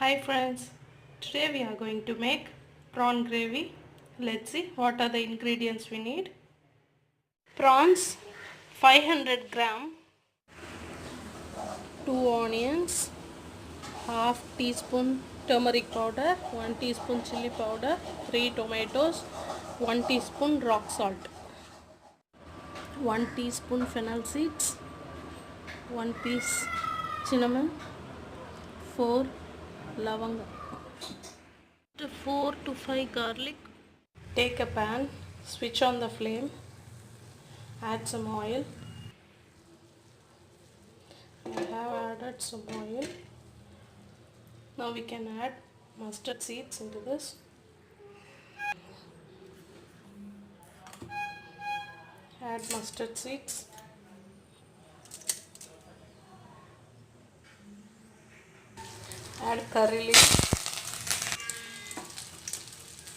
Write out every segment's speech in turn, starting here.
Hi friends, today we are going to make prawn gravy. Let's see what are the ingredients we need. Prawns 500 gram, 2 onions, half teaspoon turmeric powder, 1 teaspoon chili powder, 3 tomatoes, 1 teaspoon rock salt, 1 teaspoon fennel seeds, 1 piece cinnamon, 4 lavanga, 4 to 5 garlic. Take a pan, switch on the flame, add some oil. I have added some oil. Now we can add mustard seeds into this. Add mustard seeds. Add curry leaves.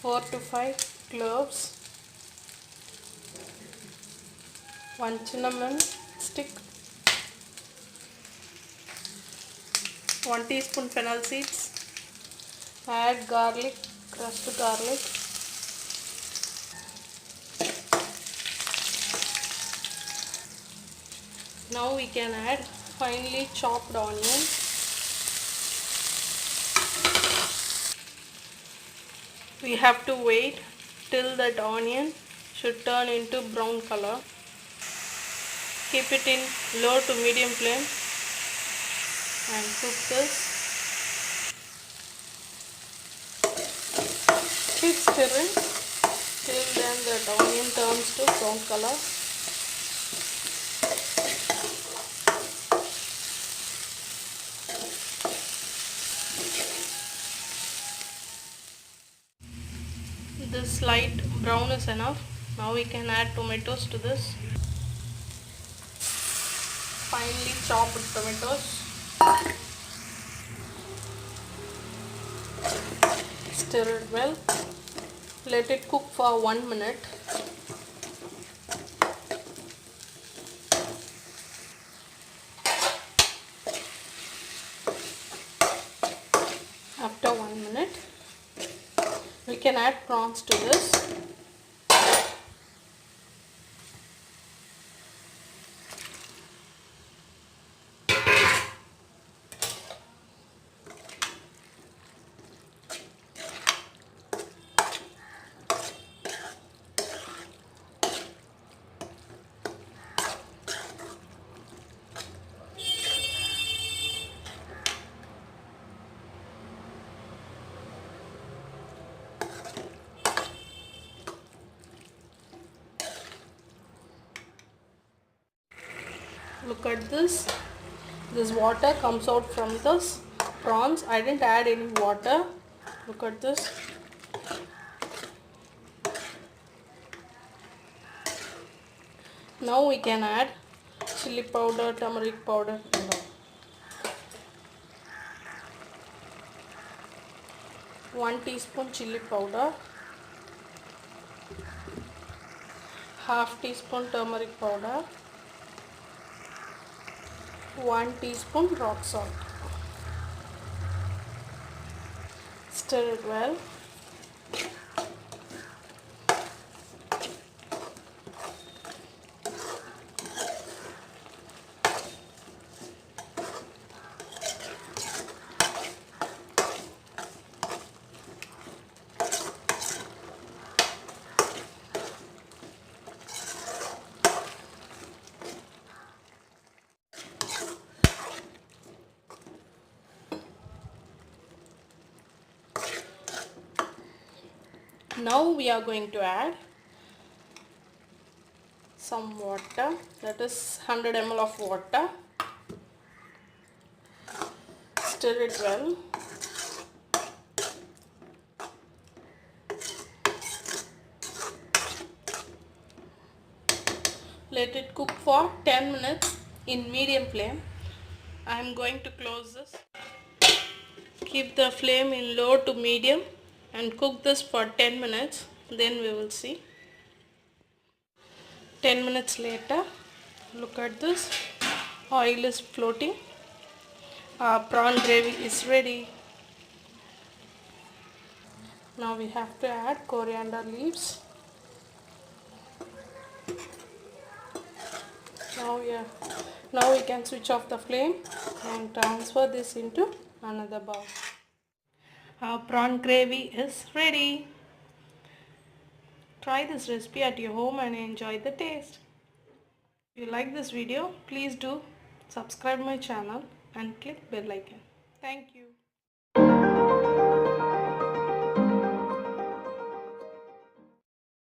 4 to 5 cloves. 1 cinnamon stick. 1 teaspoon fennel seeds. Add garlic, crushed garlic. Now we can add finely chopped onion. We have to wait till that onion should turn into brown color. Keep it in low to medium flame and cook this. Keep stirring till then the onion turns to brown color. This light brown is enough. Now we can add tomatoes to this. Finely chopped tomatoes. Stir it well. Let it cook for 1 minute. After 1 minute, we can add prawns to this. Look at this. This water comes out from this prawns. I didn't add any water. Look at this. Now we can add chili powder, turmeric powder and all. 1 teaspoon chili powder, half teaspoon turmeric powder, 1 teaspoon rock salt. Stir it well. Now we are going to add some water, that is 100 ml of water. Stir it well. Let it cook for 10 minutes in medium flame. I am going to close this. Keep the flame in low to medium and cook this for 10 minutes. Then we will see. 10 minutes later, look at this. Oil is floating. Our prawn gravy is ready. Now we have to add coriander leaves. Now we can switch off the flame and transfer this into another bowl. Our prawn gravy is ready. Try this recipe at your home and enjoy the taste. If you like this video, please do subscribe my channel and click bell icon. Thank you.